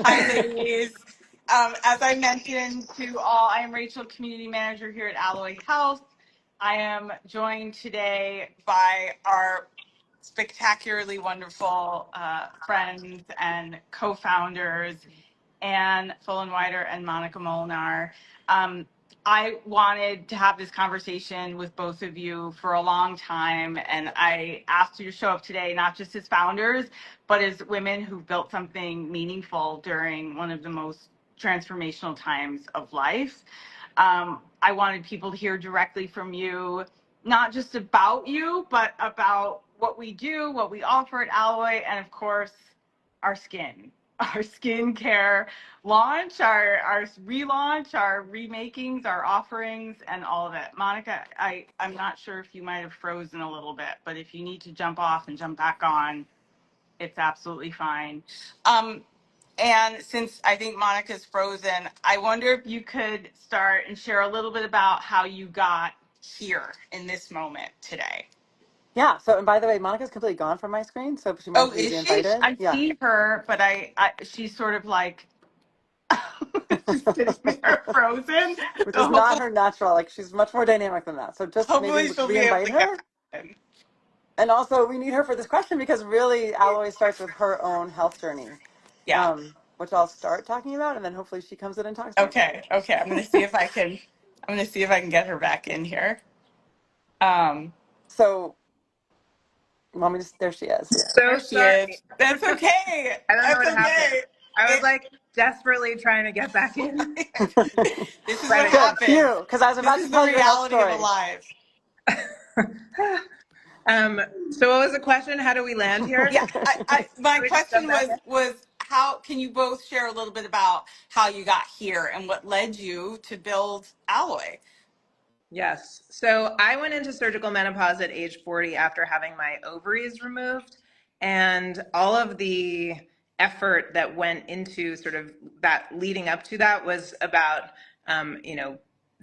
Hi, ladies. As I mentioned to all, I am Rachel, Community Manager here at Alloy Health. I am joined today by our spectacularly wonderful friends and co-founders, Anne Fulenwider and Monica Molenaar. I wanted to have this conversation with both of you for a long time, and I asked you to show up today, not just as founders, but as women who built something meaningful during one of the most transformational times of life. I wanted people to hear directly from you, not just about you, but about what we do, what we offer at Alloy, and of course, our skin, our skincare launch, our relaunch, our remakings, our offerings, and all of it. Monica, I'm not sure if you might have frozen a little bit, but if you need to jump off and jump back on, it's absolutely fine. And since I think Monica's frozen, I wonder if you could start and share a little bit about how you got here in this moment today. Yeah. So, and by the way, Monica's completely gone from my screen, so she Oh, might be is she? reinvited. I Yeah. see her, but she's sort of like just sitting there frozen. Which is So not her natural. Like she's much more dynamic than that. So just maybe hopefully she'll be able reinvite to get her. back in. And also, we need her for this question because really, Alloy starts with her own health journey, Yeah. which I'll start talking about, and then hopefully she comes in and talks more. Okay. Okay. I'm gonna see if I can. I'm gonna see if I can get her back in here. Um, So, mommy, just there she is. there So she is. sorry. That's okay. I don't know That's what happened. okay. I was It, like desperately trying to get back in, this is but what it Good. didn't. happens. Phew. Because I was This about to is the tell you a health reality of a story. live. So what was the question? How do we land here? Yeah, my Do we just jump question back in? was how can you both share a little bit about how you got here and what led you to build Alloy? Yes. So I went into surgical menopause at age 40 after having my ovaries removed. And all of the effort that went into sort of that leading up to that was about, you know,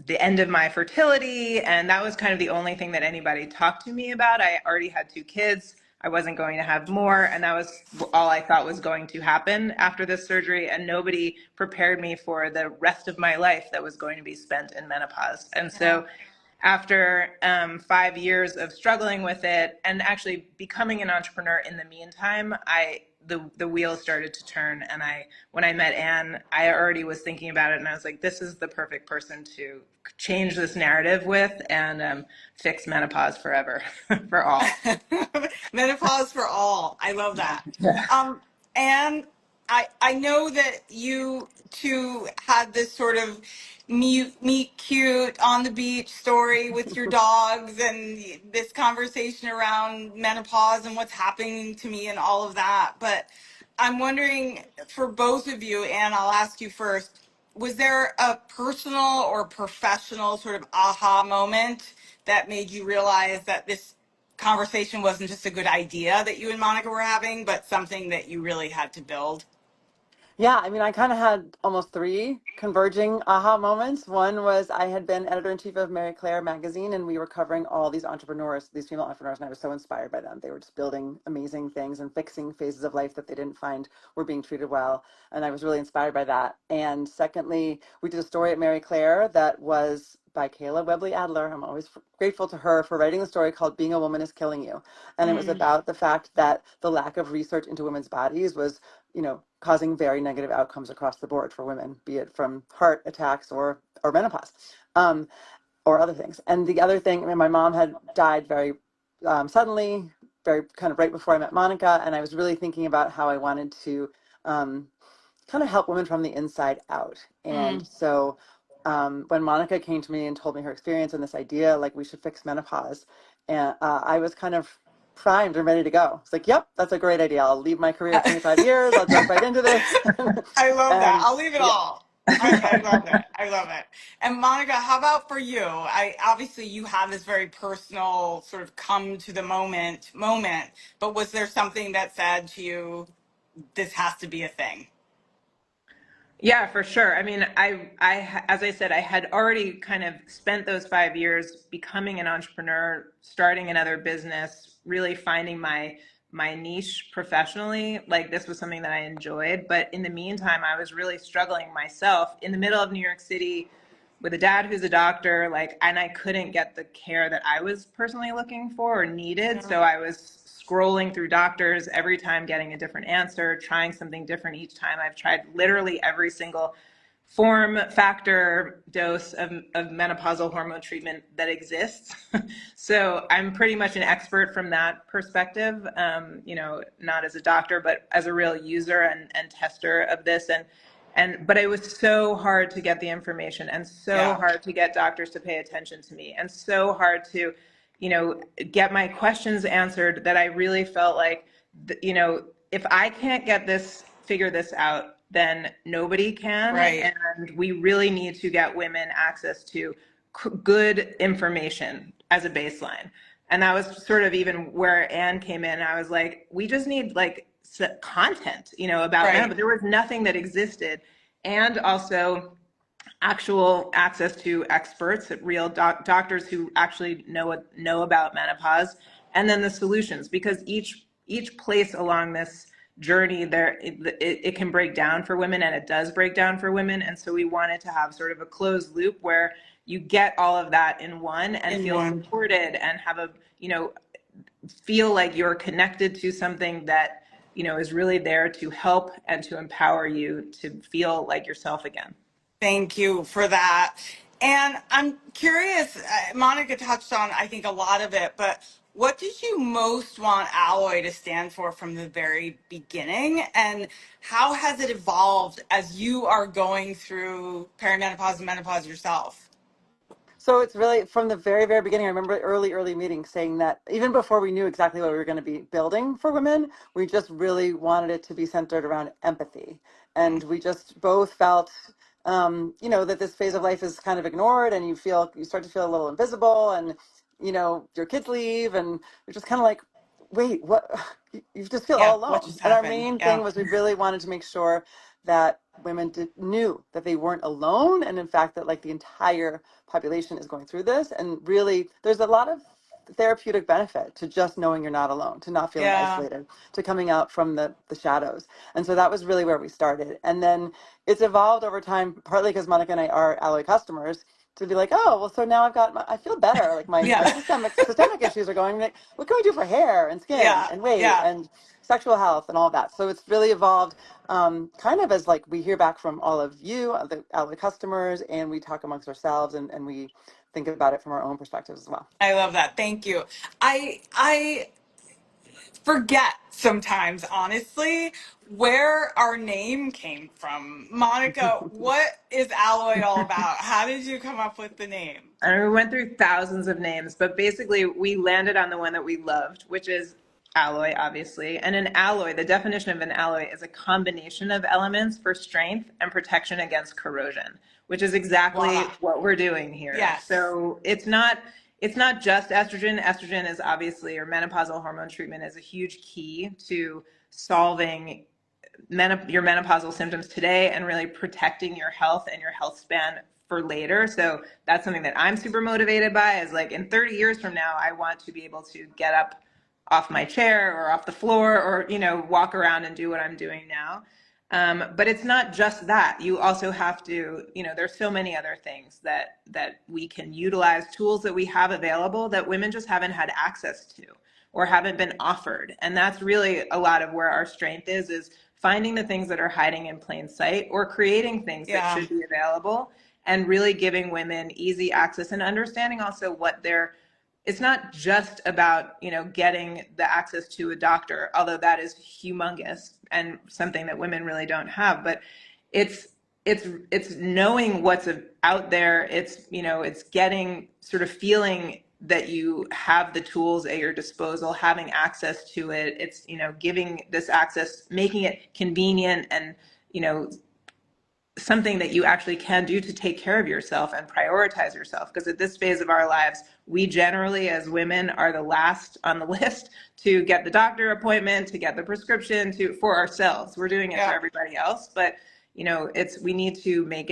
the end of my fertility. And that was kind of the only thing that anybody talked to me about. I already had 2 kids. I wasn't going to have more. And that was all I thought was going to happen after this surgery. And nobody prepared me for the rest of my life that was going to be spent in menopause. And Yeah. so after 5 years of struggling with it and actually becoming an entrepreneur in the meantime, the wheels started to turn. And when I met Anne, I already was thinking about it, and I was like, this is the perfect person to change this narrative with and fix menopause forever for all. Menopause for all. I love that. Yeah. And I know that you two had this sort of meet cute on the beach story with your dogs and this conversation around menopause and what's happening to me and all of that. But I'm wondering for both of you, and I'll ask you first, was there a personal or professional sort of aha moment that made you realize that this conversation wasn't just a good idea that you and Monica were having, but something that you really had to build? Yeah, I mean, I kind of had almost three converging aha moments. One was I had been editor-in-chief of Marie Claire magazine, and we were covering all these entrepreneurs, these female entrepreneurs, and I was so inspired by them. They were just building amazing things and fixing phases of life that they didn't find were being treated well, and I was really inspired by that. And secondly, we did a story at Marie Claire that was by Kayla Webley Adler. I'm always grateful to her for writing the story called Being a Woman is Killing You. And it was Mm. about the fact that the lack of research into women's bodies was causing very negative outcomes across the board for women, be it from heart attacks or menopause, or other things. And the other thing, I mean, my mom had died very suddenly, very kind of right before I met Monica, and I was really thinking about how I wanted to kind of help women from the inside out. And Mm. so when Monica came to me and told me her experience and this idea, like we should fix menopause, and I was kind of primed and ready to go. It's like, yep, that's a great idea. I'll leave my career of 25 years. I'll jump right into this. I love that. And I'll leave it yeah. all. I love it. I love it. And Monica, how about for you? I obviously you have this very personal sort of come to the moment, but was there something that said to you, this has to be a thing? Yeah, for sure. I mean, as I said, I had already kind of spent those 5 years becoming an entrepreneur, starting another business, really finding my niche professionally, like this was something that I enjoyed. But in the meantime, I was really struggling myself in the middle of New York City with a dad who's a doctor, like, and I couldn't get the care that I was personally looking for or needed. So I was scrolling through doctors every time, getting a different answer, trying something different each time. I've tried literally every single form, factor, dose of menopausal hormone treatment that exists. So I'm pretty much an expert from that perspective, you know, not as a doctor, but as a real user and tester of this. But it was so hard to get the information and so hard to get doctors to pay attention to me and so hard to, you know, get my questions answered that I really felt like, you know, if I can't get this, figure this out, then nobody can. Right. And we really need to get women access to good information as a baseline. And that was sort of even where Anne came in. I was like, we just need like content, you know, about men, but there was nothing that existed. And also actual access to experts, real doctors who actually know about menopause, and then the solutions, because each place along this journey there, it can break down for women, and it does break down for women. And so we wanted to have sort of a closed loop where you get all of that in one and feel supported and have a, you know, feel like you're connected to something that, you know, is really there to help and to empower you to feel like yourself again. Thank you for that. And I'm curious, Monica touched on, I think, a lot of it, but what did you most want Alloy to stand for from the very beginning? And how has it evolved as you are going through perimenopause and menopause yourself? So it's really from the very, very beginning. I remember early meetings saying that even before we knew exactly what we were going to be building for women, we just really wanted it to be centered around empathy. And we just both felt, you know, that this phase of life is kind of ignored, and you start to feel a little invisible, and, you know, your kids leave, and you're just kind of like, wait, what? You just feel Yeah, all what alone. just And our happened? main thing Yeah. was we really wanted to make sure that women knew that they weren't alone, and in fact that like the entire population is going through this, and really there's a lot of therapeutic benefit to just knowing you're not alone, to not feeling Yeah. isolated, to coming out from the shadows. And so that was really where we started, and then it's evolved over time, partly because Monica and I are Alloy customers, to be like, oh, well, so now I feel better, like my Yeah. systemic issues are going, like, what can we do for hair and skin Yeah. and weight Yeah. and sexual health and all that. So it's really evolved, kind of as like we hear back from all of you, the customers, and we talk amongst ourselves, and we think about it from our own perspectives as well. I love that. Thank you. I forget sometimes, honestly, where our name came from. Monica, what is Alloy all about? How did you come up with the name? And we went through thousands of names, but basically we landed on the one that we loved, which is alloy, obviously. And an alloy, the definition of an alloy is a combination of elements for strength and protection against corrosion, which is exactly Voila. what we're doing here. Yes. So it's not just estrogen. Estrogen is obviously, or menopausal hormone treatment is a huge key to solving your menopausal symptoms today and really protecting your health and your health span for later. So that's something that I'm super motivated by, is like in 30 years from now, I want to be able to get up off my chair or off the floor, or, you know, walk around and do what I'm doing now. But it's not just that. You also have to, you know, there's so many other things that we can utilize, tools that we have available that women just haven't had access to or haven't been offered. And that's really a lot of where our strength is finding the things that are hiding in plain sight or creating things that Yeah. should be available, and really giving women easy access, and understanding also what they're, it's not just about, you know, getting the access to a doctor, although that is humongous and something that women really don't have, but it's knowing what's out there. It's, you know, it's getting, sort of feeling that you have the tools at your disposal, having access to it. It's, you know, giving this access, making it convenient, and, you know, something that you actually can do to take care of yourself and prioritize yourself. Because at this phase of our lives, we generally, as women, are the last on the list to get the doctor appointment, to get the prescription, for ourselves. We're doing it for Yeah. everybody else, but, you know, we need to make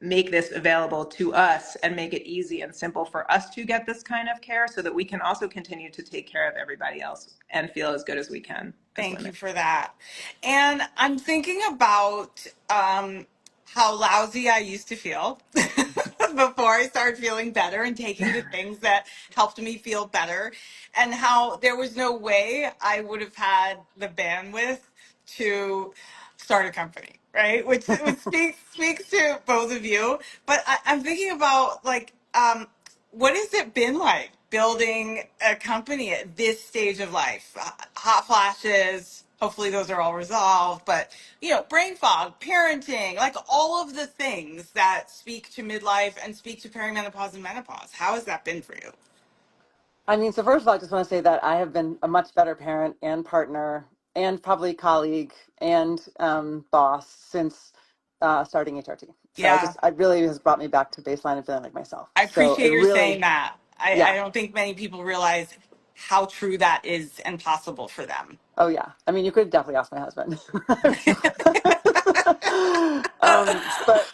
make this available to us and make it easy and simple for us to get this kind of care so that we can also continue to take care of everybody else and feel as good as we can as Thank women. you for that. And I'm thinking about how lousy I used to feel before I started feeling better and taking the things that helped me feel better, and how there was no way I would have had the bandwidth to start a company, right? Which speaks to both of you. But I'm thinking about like what has it been like building a company at this stage of life? Hot flashes, hopefully those are all resolved, but brain fog, parenting, like all of the things that speak to midlife and speak to perimenopause and menopause. How has that been for you? I mean, so first of all, I just want to say that I have been a much better parent and partner and probably colleague and boss since starting HRT. So Yeah, I really has brought me back to baseline and feeling like myself. I So it appreciate your saying really, that. I yeah. don't think many people realize how true that is and possible for them. Oh yeah. I mean, you could definitely ask my husband. But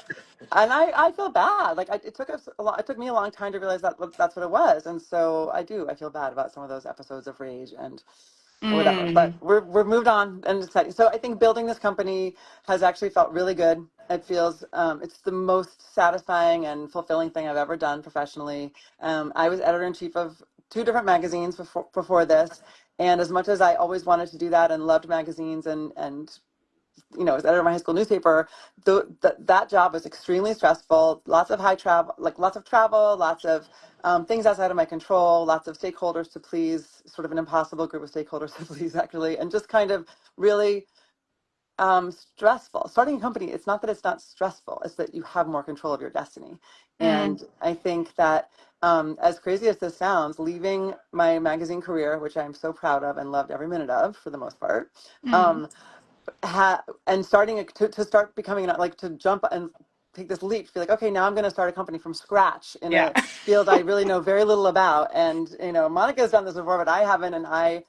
and I feel bad. Like it took us a lot. It took me a long time to realize that that's what it was. And so I feel bad about some of those episodes of rage and whatever. But Mm, we're moved on and exciting. So I think building this company has actually felt really good. It feels it's the most satisfying and fulfilling thing I've ever done professionally. I was editor in chief of two different magazines before this, and as much as I always wanted to do that and loved magazines and as editor of my high school newspaper, that job was extremely stressful. Lots of high travel, like lots of travel, lots of things outside of my control, lots of stakeholders to please, sort of an impossible group of stakeholders to please, actually, and just kind of really stressful. Starting a company, it's not that it's not stressful, it's that you have more control of your destiny. mm, And I think that as crazy as this sounds, leaving my magazine career, which I'm so proud of and loved every minute of for the most part, mm. um, and to start becoming like to jump and take this leap to be like, okay, now I'm going to start a company from scratch in Yeah, a field I really know very little about. And Monica's done this before, but I haven't, and I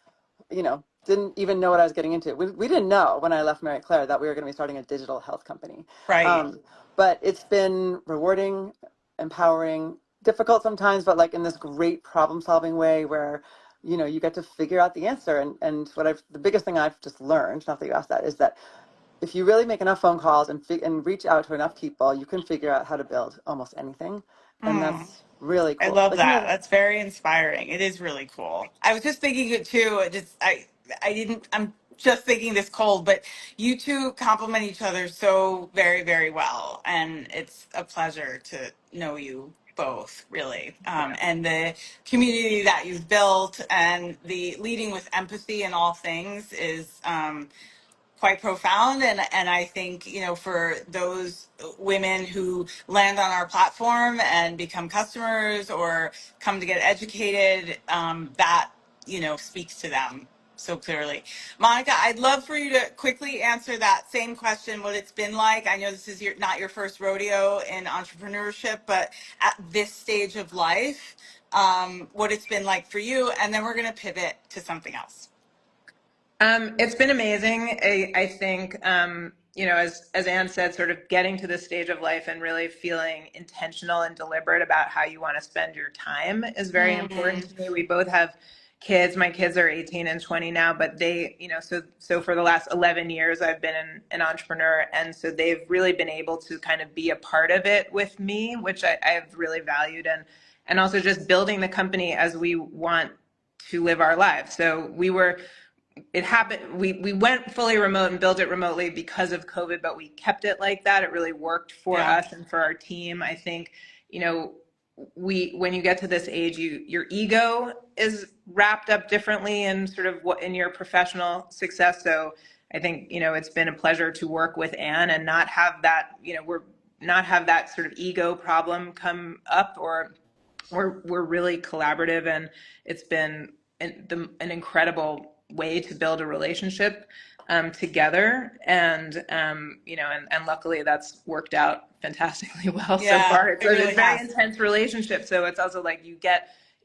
didn't even know what I was getting into. We didn't know when I left Mary Claire that we were going to be starting a digital health company. right. But it's been rewarding, empowering, difficult sometimes, but like in this great problem solving way where you get to figure out the answer. And the biggest thing I've just learned, not that you asked that, is that if you really make enough phone calls and reach out to enough people, you can figure out how to build almost anything. And Mm. that's really I cool. love Like some that. of the, That's very inspiring. It is really cool. I was just thinking it too. I didn't. I'm just thinking this cold, but you two complement each other so very, very well, and it's a pleasure to know you both, really. Yeah. And the community that you've built and the leading with empathy in all things is quite profound, and I think for those women who land on our platform and become customers or come to get educated, that speaks to them so clearly. Monica, I'd love for you to quickly answer that same question, what it's been like. I know this is not your first rodeo in entrepreneurship, but at this stage of life, what it's been like for you, and then we're going to pivot to something else. It's been amazing. I think, as Anne said, sort of getting to this stage of life and really feeling intentional and deliberate about how you want to spend your time is very important Mm, to me. We both have kids. My kids are 18 and 20 now, but they, so for the last 11 years, I've been an entrepreneur. And so they've really been able to kind of be a part of it with me, which I have really valued. And also just building the company as we want to live our lives. So it happened, we went fully remote and built it remotely because of COVID, but we kept it like that. It really worked for yeah. us and for our team. I think, when you get to this age, your ego is wrapped up differently in sort of what in your professional success. So I think, it's been a pleasure to work with Anne and not have that, not have that sort of ego problem come up, or we're really collaborative, and it's been an incredible way to build a relationship together. And and luckily that's worked out fantastically well so Yeah, far. It's it a really very has. intense relationship, so it's also like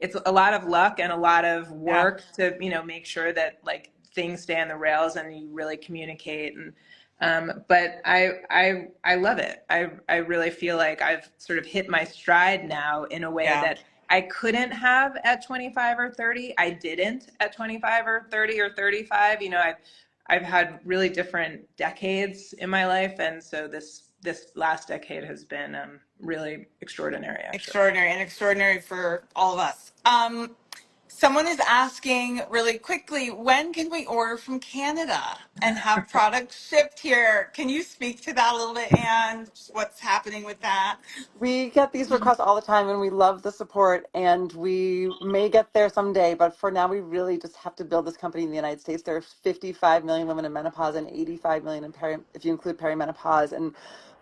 it's a lot of luck and a lot of Yeah. work to make sure that like things stay on the rails and you really communicate. But I love it. I really feel like I've sort of hit my stride now in a way Yeah. that I couldn't have at 25 or 30. I didn't at 25 or 30 or 35. You know, I've had really different decades in my life, and so this last decade has been really extraordinary, actually. Extraordinary, and extraordinary for all of us. Someone is asking really quickly, when can we order from Canada and have products shipped here? Can you speak to that a little bit, and what's happening with that? We get these requests all the time and we love the support and we may get there someday, but for now we really just have to build this company in the United States. There's 55 million women in menopause and 85 million in if you include perimenopause, and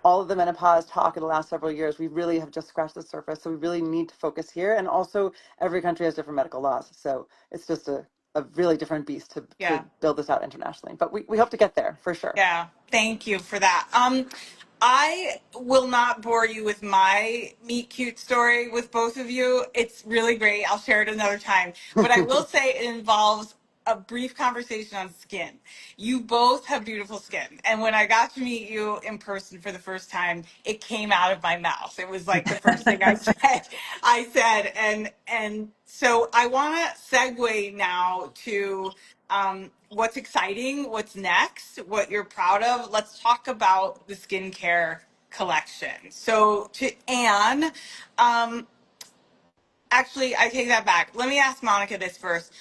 all of the menopause talk in the last several years, we really have just scratched the surface. So we really need to focus here. And also every country has different medical laws. So it's just a really different beast to Yeah. build this out internationally. But we hope to get there for sure. Yeah, thank you for that. I will not bore you with my meet cute story with both of you. It's really great. I'll share it another time. But I will say it involves a brief conversation on skin. You both have beautiful skin. And when I got to meet you in person for the first time, it came out of my mouth. It was like the first thing I said. And so I want to segue now to what's exciting, what's next, what you're proud of. Let's talk about the skincare collection. So to Anne, um, actually, I take that back. Let me ask Monica this first.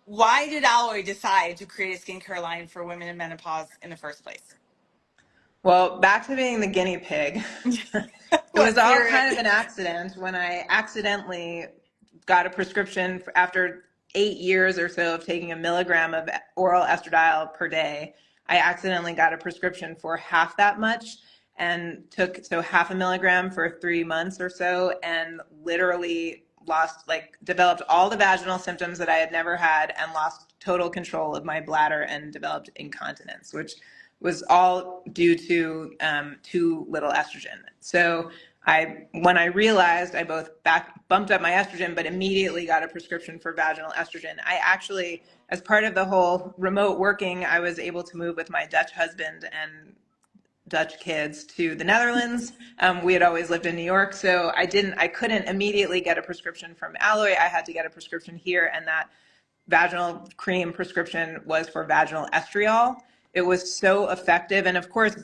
Why did Alloy decide to create a skincare line for women in menopause in the first place? Well, back to being the guinea pig. It was Let's all hear kind of it. an accident when I accidentally got a prescription after 8 years or so of taking a milligram of oral estradiol per day. I accidentally got a prescription for half that much and took half a milligram for 3 months or so, and literally developed all the vaginal symptoms that I had never had and lost total control of my bladder and developed incontinence, which was all due to too little estrogen. So when I realized, I both bumped up my estrogen, but immediately got a prescription for vaginal estrogen. I actually, as part of the whole remote working, I was able to move with my Dutch husband and Dutch kids to the Netherlands. We had always lived in New York, so I couldn't immediately get a prescription from Alloy. I had to get a prescription here, and that vaginal cream prescription was for vaginal estriol. It was so effective, and of course,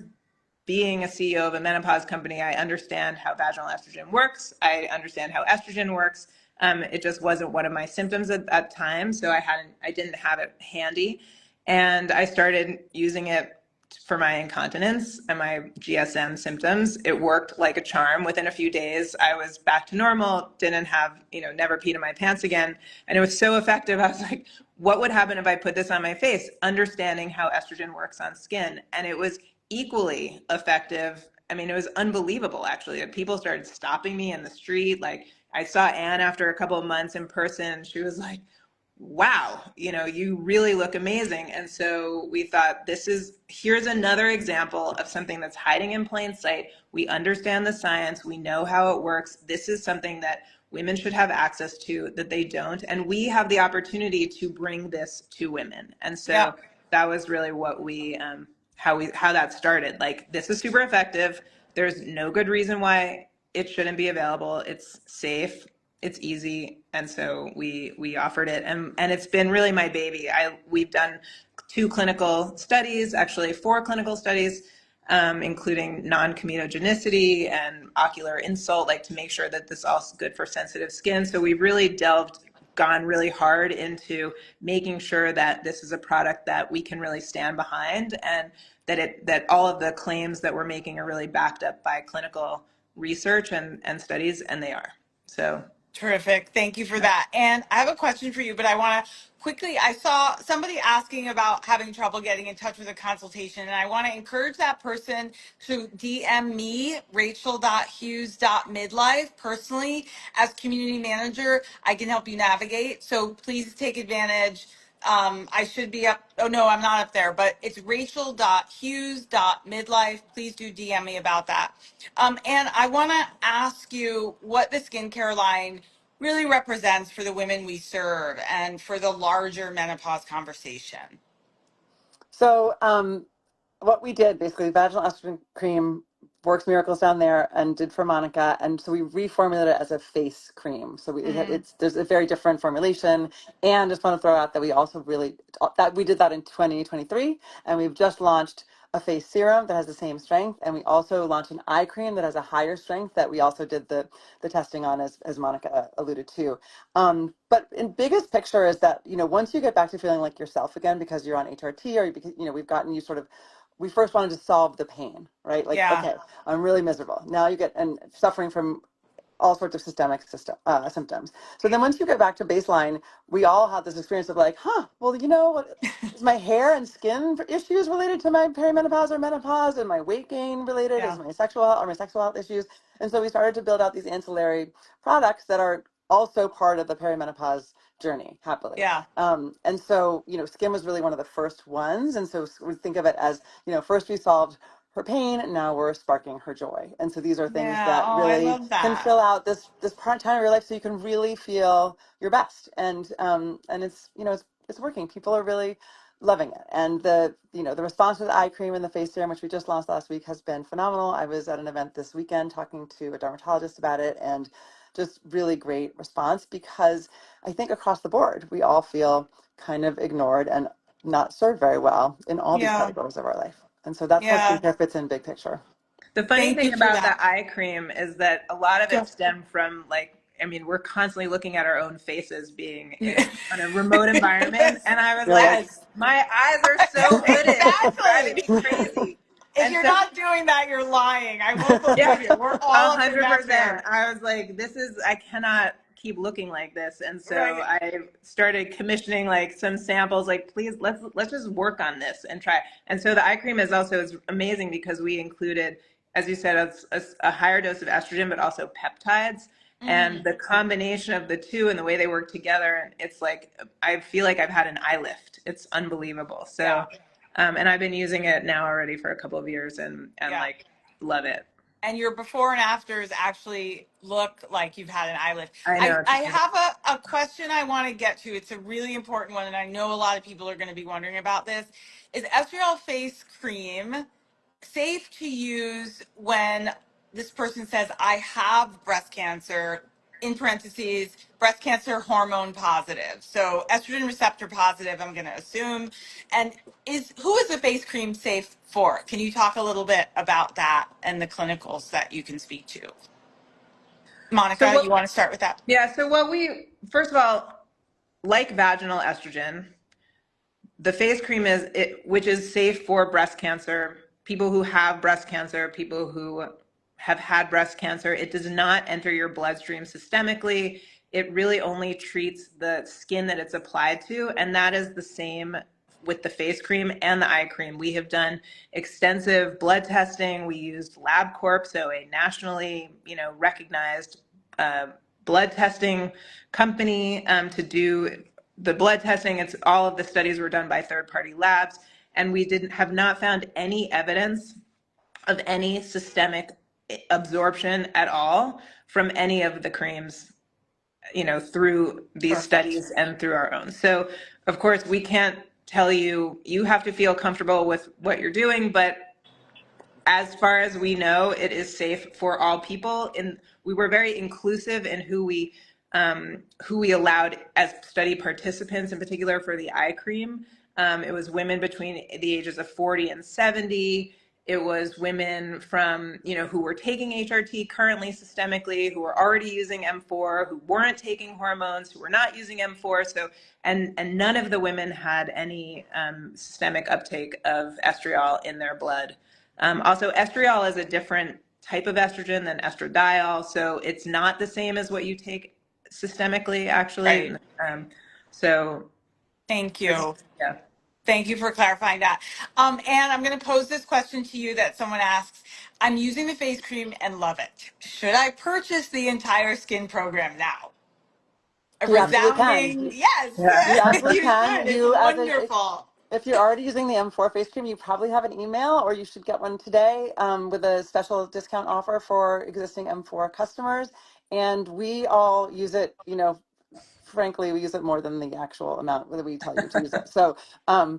being a CEO of a menopause company, I understand how vaginal estrogen works. I understand how estrogen works. It just wasn't one of my symptoms at that time, so I didn't have it handy, and I started using it for my incontinence and my GSM symptoms. It worked like a charm. Within a few days, I was back to normal. Didn't have, never peed in my pants again, and it was so effective. I was like, what would happen if I put this on my face? Understanding how estrogen works on skin, and it was equally effective. I mean, it was unbelievable, actually. People started stopping me in the street. Like, I saw Anne after a couple of months in person. She was like, wow, you really look amazing. And so we thought, here's another example of something that's hiding in plain sight. We understand the science. We know how it works. This is something that women should have access to that they don't. And we have the opportunity to bring this to women. And Yeah. so that was really what how that started. Like, this is super effective. There's no good reason why it shouldn't be available. It's safe, it's easy, and so we offered it, and it's been really my baby. We've done 2 clinical studies, actually 4 clinical studies, including non-comedogenicity and ocular insult, like to make sure that this is also good for sensitive skin. So we've really gone really hard into making sure that this is a product that we can really stand behind, and that all of the claims that we're making are really backed up by clinical research and studies, and they are. So Terrific. Thank you for that. And I have a question for you, but I want to quickly, I saw somebody asking about having trouble getting in touch with a consultation, and I want to encourage that person to DM me, rachel.hughes.midlife, personally. As community manager, I can help you navigate. So please take advantage. I should be up. Oh, no, I'm not up there, but it's rachel.hughes.midlife. Please do DM me about that. And I want to ask you what the skincare line really represents for the women we serve and for the larger menopause conversation. So what we did basically, vaginal estrogen cream works miracles down there and did for Monica. And so we reformulated it as a face cream. So it's there's a very different formulation. And just want to throw out that we also that we did that in 2023, and we've just launched a face serum that has the same strength, and we also launched an eye cream that has a higher strength that we also did the testing on, as Monica alluded to. But in biggest picture is that, once you get back to feeling like yourself again because you're on HRT, or because, we've gotten you sort of, we first wanted to solve the pain, right? Like, Yeah. okay, I'm really miserable. Now you get, and suffering from all sorts of systemic symptoms. So then once you get back to baseline, we all have this experience of like, well, what is my hair and skin issues related to my perimenopause or menopause, and my weight gain related, Yeah. is my sexual health issues? And so we started to build out these ancillary products that are also part of the perimenopause journey, happily. Yeah. And so, skin was really one of the first ones. And so we think of it as, first we solved her pain, and now we're sparking her joy. And so these are things Yeah. that Oh, I really love can that. fill out this part time of your life, so you can really feel your best. And it's working. People are really loving it. And the response to the eye cream and the face serum, which we just launched last week, has been phenomenal. I was at an event this weekend talking to a dermatologist about it, and just really great response, because I think across the board we all feel kind of ignored and not served very well in all these Yeah. categories of our life. And so that's how Yeah. skincare fits in big picture. The funny Thank thing you for about that. the eye cream is that a lot of Go. it stemmed from, like, I mean, we're constantly looking at our own faces being in Yeah. a remote environment. And I was You're like, like, Yes. my eyes are so hooded. It's driving Exactly. me crazy. If And you're so not doing that, you're lying. I won't believe yeah, you. We're all up in that 100%. mirror. I was like, I cannot keep looking like this. And so Right. I started commissioning like some samples, like, please, let's just work on this and try. And so the eye cream is amazing because we included, as you said, a higher dose of estrogen, but also peptides. Mm-hmm. And the combination of the two and the way they work together, and it's like, I feel like I've had an eye lift. It's unbelievable. Yeah. So, and I've been using it now already for a couple of years, and Yeah. like, love it. And your before and afters actually look like you've had an eye lift. I I, know. It's I amazing. have a question I want to get to. It's a really important one, and I know a lot of people are going to be wondering about this. Is estriol face cream safe to use when this person says, I have breast cancer, in parentheses, breast cancer hormone positive? So estrogen receptor positive, I'm going to assume. And who is the face cream safe for? Can you talk a little bit about that and the clinicals that you can speak to? So Monica, you what? want to start with that? Yeah. So what we first of all, like vaginal estrogen, the face cream which is safe for breast cancer, people who have breast cancer, people who have had breast cancer. It does not enter your bloodstream systemically. It really only treats the skin that it's applied to, and that is the same with the face cream and the eye cream. We have done extensive blood testing. We used LabCorp, so a nationally, recognized uh, blood testing company, to do the blood testing. It's all of the studies were done by third-party labs, and we have not found any evidence of any systemic absorption at all from any of the creams, through these Perfect. studies and through our own. So of course we can't tell you, you have to feel comfortable with what you're doing, but as far as we know, it is safe for all people. And we were very inclusive in who we allowed as study participants, in particular for the eye cream. It was women between the ages of 40 and 70. It was women from, who were taking HRT currently systemically, who were already using M4, who weren't taking hormones, who were not using M4. So, and none of the women had any systemic uptake of estriol in their blood. Also, estriol is a different type of estrogen than estradiol, so it's not the same as what you take systemically, actually. Right. So, Thank it's, you. yeah. Thank you for clarifying that. Anne, I'm going to pose this question to you that someone asks. I'm using the face cream and love it. Should I purchase the entire skin program now? A you absolutely resounding can. yes. You absolutely You can. should. It's You as a wonderful. If you're already using the M4 face cream, you probably have an email, or you should get one today, with a special discount offer for existing M4 customers. And we all use it, frankly, we use it more than the actual amount that we tell you to use it. So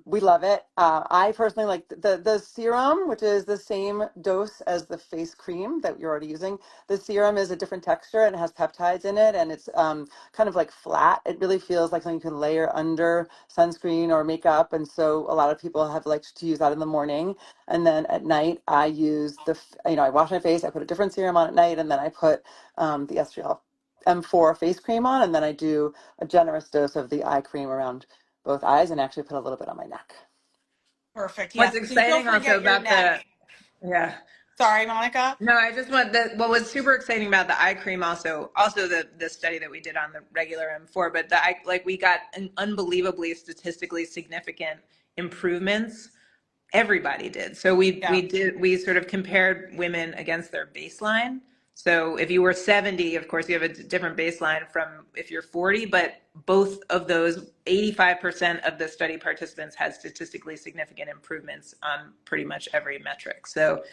we love it. I personally like the serum, which is the same dose as the face cream that you're already using. The serum is a different texture and it has peptides in it, and it's kind of like flat. It really feels like something you can layer under sunscreen or makeup, and so a lot of people have liked to use that in the morning. And then at night, I use I wash my face, I put a different serum on at night, and then I put the estriol M4 face cream on, and then I do a generous dose of the eye cream around both eyes and actually put a little bit on my neck. Perfect. What's Yes. Please don't exciting also forget your about neck. yeah. Sorry, Monica. No, I just want what was super exciting about the eye cream also the study that we did on the regular M4, but we got an unbelievably statistically significant improvements. Everybody did. So Yeah. we sort of compared women against their baseline. So if you were 70, of course you have a different baseline from if you're 40, but both of those 85% of the study participants had statistically significant improvements on pretty much every metric. So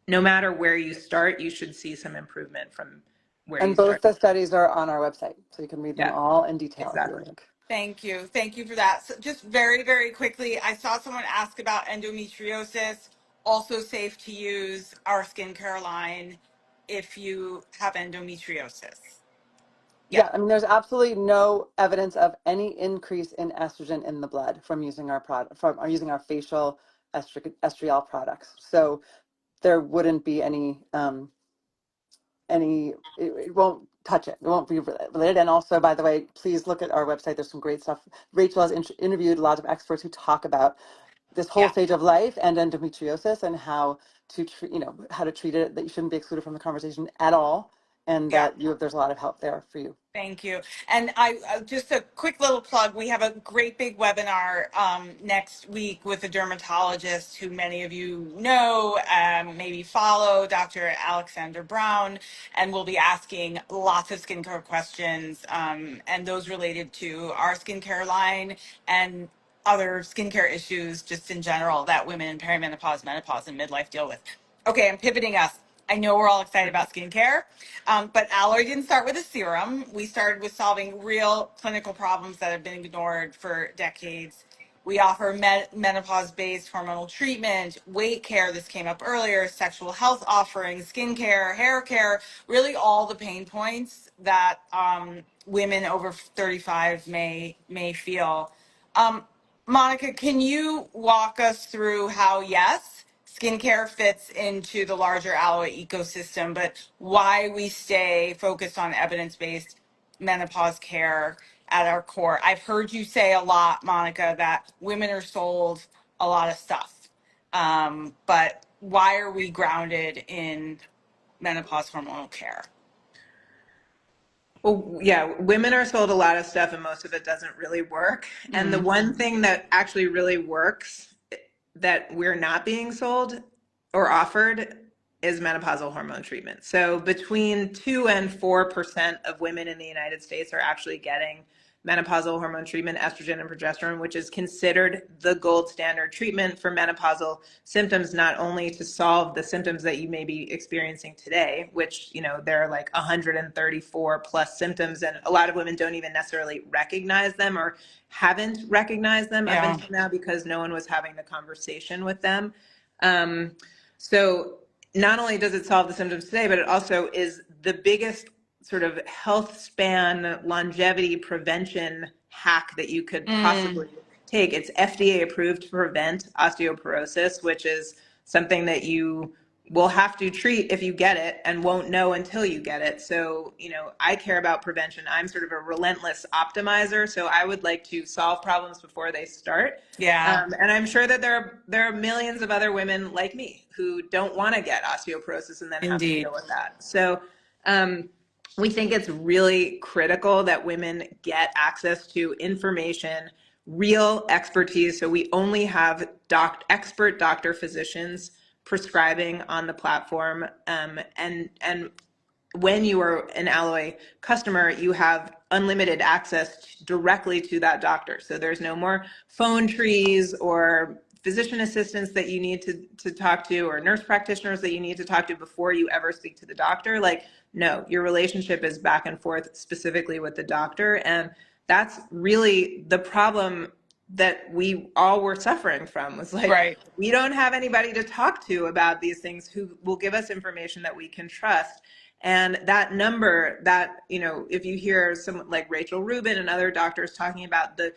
no matter where you start, you should see some improvement from where And you both start. the studies are on our website, so you can read them Yeah, all in detail if you exactly. like. Thank you. Thank you for that. So just very, very quickly, I saw someone ask about endometriosis. Also safe to use our skincare line if you have endometriosis. Yeah. Yeah, I mean, there's absolutely no evidence of any increase in estrogen in the blood from using our product, from using our facial estriol products. So there wouldn't be it won't touch it. It won't be related. And also, by the way, please look at our website. There's some great stuff. Rachel has interviewed a lot of experts who talk about this whole Yeah. stage of life and endometriosis and how to how to treat it, that you shouldn't be excluded from the conversation at all, and Yeah. that there's a lot of help there for you. Thank you. And I just a quick little plug. We have a great big webinar next week with a dermatologist who many of you know, maybe follow, Dr. Alexander Brown, and we'll be asking lots of skincare questions and those related to our skincare line and other skincare issues just in general that women in perimenopause, menopause, and midlife deal with. Okay, I'm pivoting us. I know we're all excited about skincare, but Alloy didn't start with a serum. We started with solving real clinical problems that have been ignored for decades. We offer menopause-based hormonal treatment, weight care, this came up earlier, sexual health offerings, skincare, hair care, really all the pain points that women over 35 may feel. Um, Monica, can you walk us through how, yes, skincare fits into the larger Alloy ecosystem, but why we stay focused on evidence-based menopause care at our core? I've heard you say a lot, Monica, that women are sold a lot of stuff. But why are we grounded in menopause hormonal care? Well, yeah, women are sold a lot of stuff and most of it doesn't really work. And the Mm, one thing that actually really works that we're not being sold or offered is menopausal hormone treatment. So between 2 and 4% of women in the United States are actually getting menopausal hormone treatment, estrogen and progesterone, which is considered the gold standard treatment for menopausal symptoms, not only to solve the symptoms that you may be experiencing today, which, there are like 134 plus symptoms, and a lot of women don't even necessarily recognize them or haven't recognized them up yeah. until now because no one was having the conversation with them. So not only does it solve the symptoms today, but it also is the biggest sort of health span longevity prevention hack that you could Mm, possibly take. It's FDA approved to prevent osteoporosis, which is something that you will have to treat if you get it and won't know until you get it. So, I care about prevention. I'm sort of a relentless optimizer. So I would like to solve problems before they start. yeah, And I'm sure that there are millions of other women like me who don't want to get osteoporosis and then have to indeed. deal with that. So we think it's really critical that women get access to information, real expertise. So we only have expert doctor physicians prescribing on the platform, and when you are an Alloy customer, you have unlimited access directly to that doctor. So there's no more phone trees or physician assistants that you need to talk to or nurse practitioners that you need to talk to before you ever speak to the doctor. Like, no, your relationship is back and forth specifically with the doctor. And that's really the problem that we all were suffering from, was like, Right. we don't have anybody to talk to about these things who will give us information that we can trust. And that number, that, you know, if you hear someone like Rachel Rubin and other doctors talking about the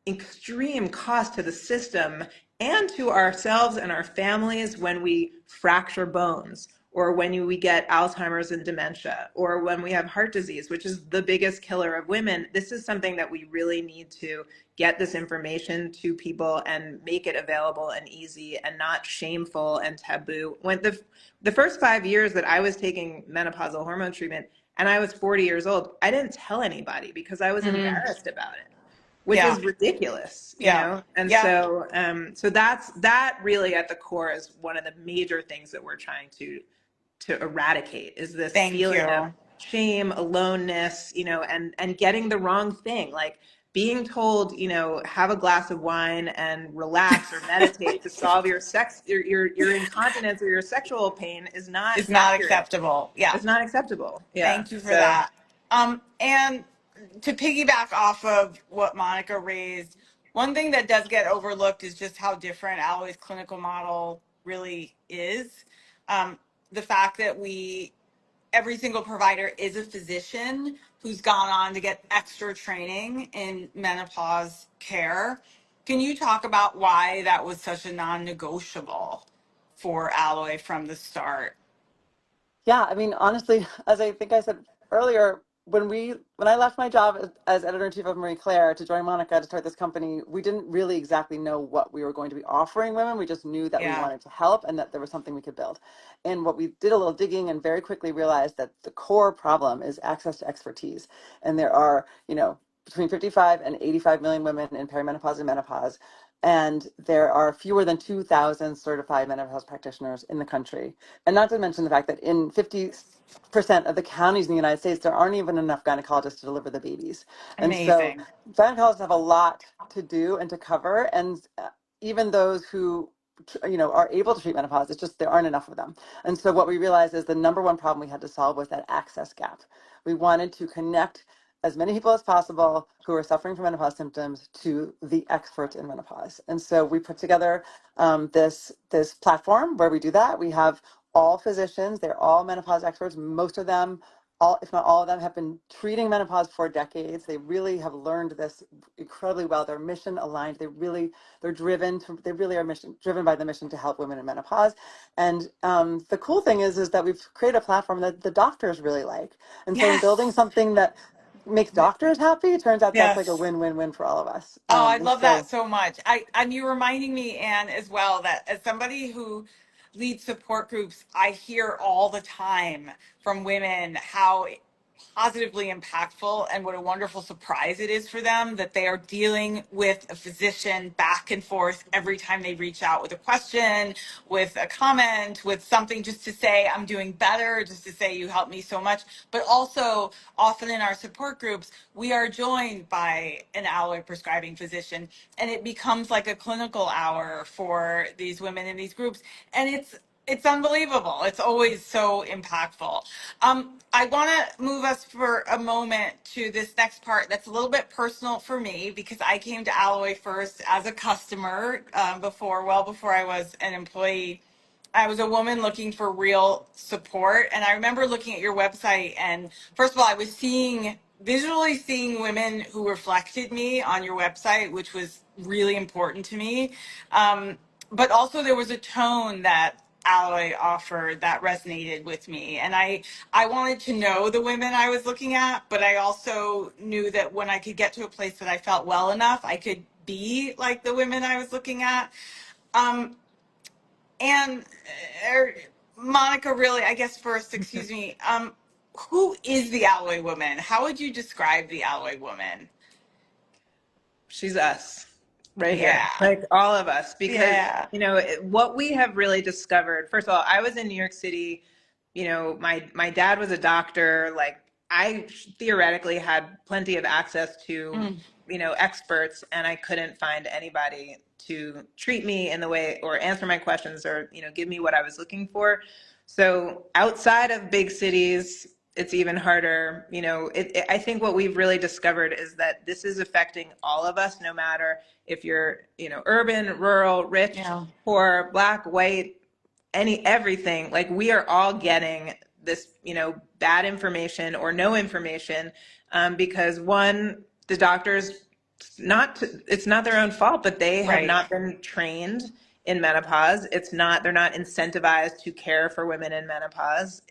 extreme cost to the system and to ourselves and our families when we fracture bones, or when we get Alzheimer's and dementia, or when we have heart disease, which is the biggest killer of women. This is something that we really need to get this information to people and make it available and easy and not shameful and taboo. When the first 5 years that I was taking menopausal hormone treatment and I was 40 years old, I didn't tell anybody because I was Mm. embarrassed about it, which Yeah. is ridiculous, you Yeah. know? And Yeah. so, so that really at the core is one of the major things that we're trying to eradicate, is this Thank feeling of you. shame, aloneness, you know, and getting the wrong thing. Like being told, you know, have a glass of wine and relax or meditate to solve your incontinence or your sexual pain is not It's not accurate. acceptable. Yeah. It's not acceptable. Yeah. Thank you for So that. And to piggyback off of what Monica raised, one thing that does get overlooked is just how different Alloy's clinical model really is. The fact that every single provider is a physician who's gone on to get extra training in menopause care. Can you talk about why that was such a non-negotiable for Alloy from the start? Yeah, I mean, honestly, as I think I said earlier, when I left my job as editor-in-chief of Marie Claire to join Monica to start this company, we didn't really exactly know what we were going to be offering women. We just knew that we Yeah. wanted to help and that there was something we could build. And what we did a little digging and very quickly realized that the core problem is access to expertise. And there are, you know, between 55 and 85 million women in perimenopause and menopause. And there are fewer than 2,000 certified menopause practitioners in the country. And not to mention the fact that in 50% of the counties in the United States, there aren't even enough gynecologists to deliver the babies. And so Amazing. gynecologists have a lot to do and to cover. And even those who, you know, are able to treat menopause, it's just there aren't enough of them. And so what we realized is the number one problem we had to solve was that access gap. We wanted to connect as many people as possible who are suffering from menopause symptoms to the experts in menopause. And so we put together this platform where we do that. We have all physicians, they're all menopause experts. Most of them, all, if not all of them, have been treating menopause for decades. They really have learned this incredibly well. They're mission aligned. They're driven they really are driven by the mission to help women in menopause. And the cool thing is that we've created a platform that the doctors really like. And so in building Yes. something that makes doctors happy, it turns out that's like a Yes. win-win-win for all of us. Oh, I And love that so so much. And you reminding me, Anne, as well, that as somebody who leads support groups, I hear all the time from women how positively impactful and what a wonderful surprise it is for them that they are dealing with a physician back and forth every time they reach out with a question, with a comment, with something just to say, I'm doing better, just to say, you helped me so much. But also, often in our support groups, we are joined by an Alloy prescribing physician, and it becomes like a clinical hour for these women in these groups. And it's unbelievable. It's always so impactful. I want to move us for a moment to this next part that's a little bit personal for me because I came to Alloy first as a customer well before I was an employee. I was a woman looking for real support. And I remember looking at your website, and first of all, I was visually seeing women who reflected me on your website, which was really important to me. But also there was a tone that Alloy offered that resonated with me. And I wanted to know the women I was looking at, but I also knew that when I could get to a place that I felt well enough, I could be like the women I was looking at. Um, and Monica, really, I guess first, excuse me, who is the Alloy woman? How would you describe the Alloy woman? she's us right here, Yeah. like all of us, because, Yeah. you know, what we have really discovered, first of all, I was in New York City, you know, my dad was a doctor. Like I theoretically had plenty of access to, Mm. you know, experts, and I couldn't find anybody to treat me in the way or answer my questions or, you know, give me what I was looking for. So outside of big cities, it's even harder. I think what we've really discovered is that this is affecting all of us, no matter if you're, urban, rural, rich, Yeah. poor, black, white, everything. Like, we are all getting this, bad information or no information, because one, the doctors, it's not their own fault, but they have Right. not been trained in menopause. They're not incentivized to care for women in menopause.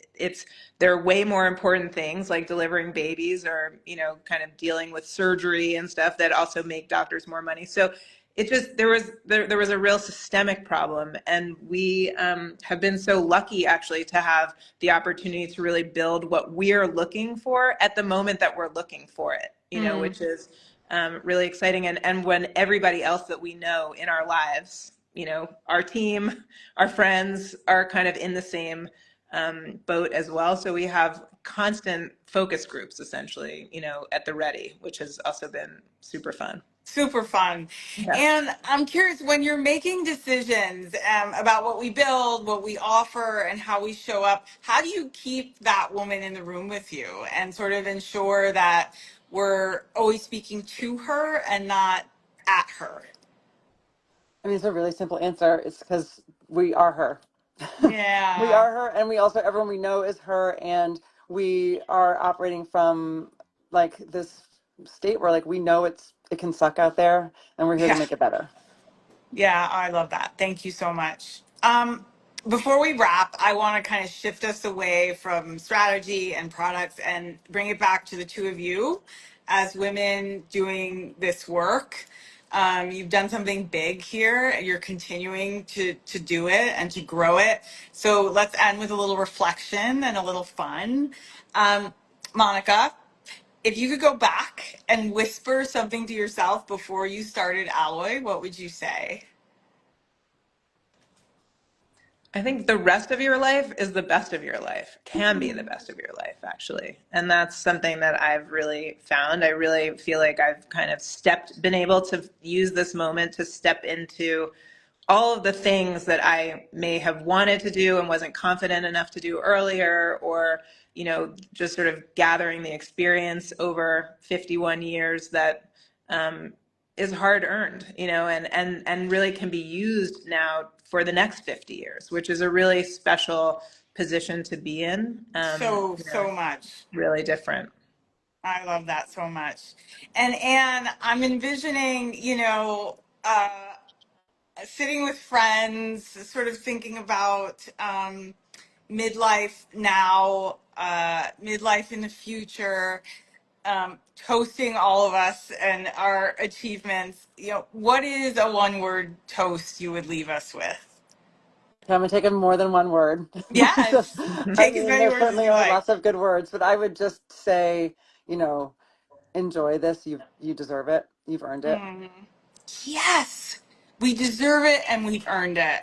There are way more important things like delivering babies, or, kind of dealing with surgery and stuff that also make doctors more money. So it just, there was a real systemic problem, and we have been so lucky actually to have the opportunity to really build what we're looking for at the moment that we're looking for it, Mm. which is really exciting. And when everybody else that we know in our lives, our team, our friends, are kind of in the same boat as well. So we have constant focus groups essentially, at the ready, which has also been super fun. Super fun. Yeah. And I'm curious, when you're making decisions about what we build, what we offer, and how we show up, how do you keep that woman in the room with you and sort of ensure that we're always speaking to her and not at her? I mean, it's a really simple answer. It's because we are her. We Yeah. are her, and we also, everyone we know is her, and we are operating from like this state where like we know it can suck out there, and we're here to Yeah. make it better. Yeah, I love that. Thank you so much. Before we wrap, I want to kind of shift us away from strategy and products and bring it back to the two of you as women doing this work. You've done something big here. You're continuing to do it and to grow it. So let's end with a little reflection and a little fun. Monica, if you could go back and whisper something to yourself before you started Alloy, what would you say? I think the rest of your life is the best of your life, can be the best of your life, actually. And that's something that I've really found. I really feel like I've kind of been able to use this moment to step into all of the things that I may have wanted to do and wasn't confident enough to do earlier, or, just sort of gathering the experience over 51 years that is hard earned, and really can be used now for the next 50 years, which is a really special position to be in. So much. Really different. I love that so much. And Anne, I'm envisioning, sitting with friends, sort of thinking about midlife now, midlife in the future, toasting all of us and our achievements. What is a one word toast you would leave us with? Okay, I'm gonna take it more than one word. So, Yes, I take as mean, many there words as certainly you are like. lots of good words, but I would just say, you know, enjoy this. You deserve it. You've earned it. Mm. Yes, we deserve it and we've earned it.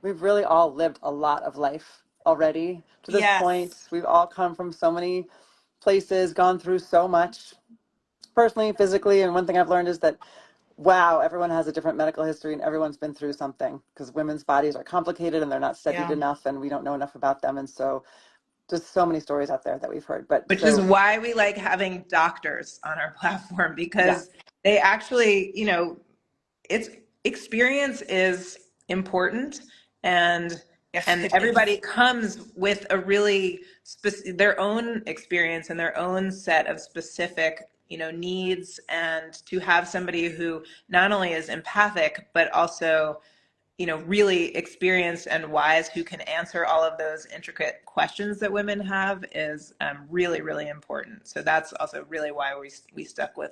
We've really all lived a lot of life already to this point. Yes. We've all come from so many places, gone through so much personally, physically. And one thing I've learned is that, wow, everyone has a different medical history and everyone's been through something because women's bodies are complicated and they're not studied Yeah. enough and we don't know enough about them. And so just so many stories out there that we've heard. But Which is so, why we like having doctors on our platform, yeah, because they actually, it's experience is important, and Yes, and it is. everybody comes with a really their own experience and their own set of specific, needs, and to have somebody who not only is empathic but also, really experienced and wise, who can answer all of those intricate questions that women have, is really, really important. So that's also really why we stuck with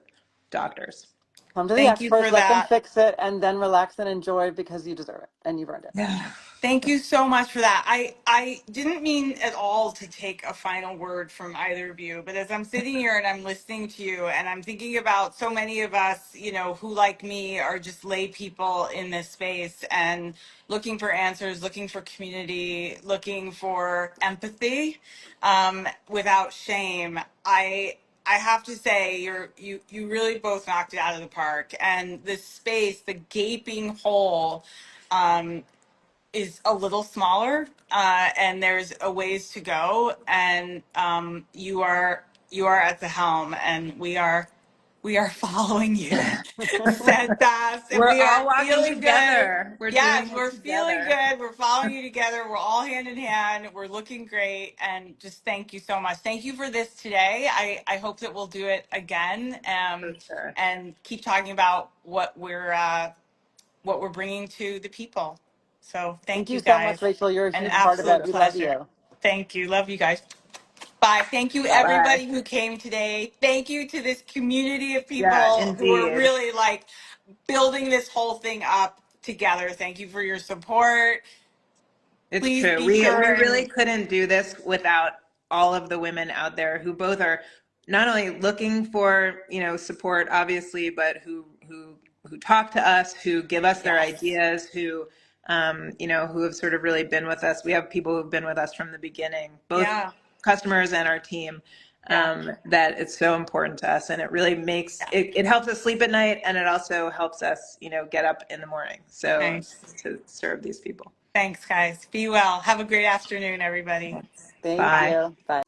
doctors. come to the Thank you experts, for let them that. fix it, and then relax and enjoy because you deserve it and you've earned it. Yeah. Thank you so much for that. I didn't mean at all to take a final word from either of you, but as I'm sitting here and I'm listening to you and I'm thinking about so many of us, who like me are just lay people in this space and looking for answers, looking for community, looking for empathy, without shame. I have to say you really both knocked it out of the park, and this space, the gaping hole, is a little smaller, and there's a ways to go, and you are at the helm, and we are following you steadfast, and We're we all are walking feeling good. together. We're Yes, doing it we're feeling together. good. We're following you together. We're all hand in hand. We're looking great. And just thank you so much. Thank you for this today. I hope that we'll do it again, For sure. and keep talking about what we're bringing to the people. So Thank thank you you so much, guys. Rachel. You're a An huge part of absolute it. We love pleasure. you. Thank you. Love you guys. Bye. Thank you, Bye. everybody who came today. Thank you to this community of Yeah, people who are indeed. really like building this whole thing up together. Thank you for your support. It's Please true. be We sure really and couldn't do this without all of the women out there who both are not only looking for, support obviously, but who talk to us, who give us their yes. ideas, who have sort of really been with us. We have people who've been with us from the beginning, both Yeah. customers and our team. Yeah. That it's so important to us, and it really makes Yeah. it helps us sleep at night, and it also helps us, get up in the morning. So Nice. to serve these people. Thanks, guys. Be well. Have a great afternoon, everybody. Thank Bye. you. Bye.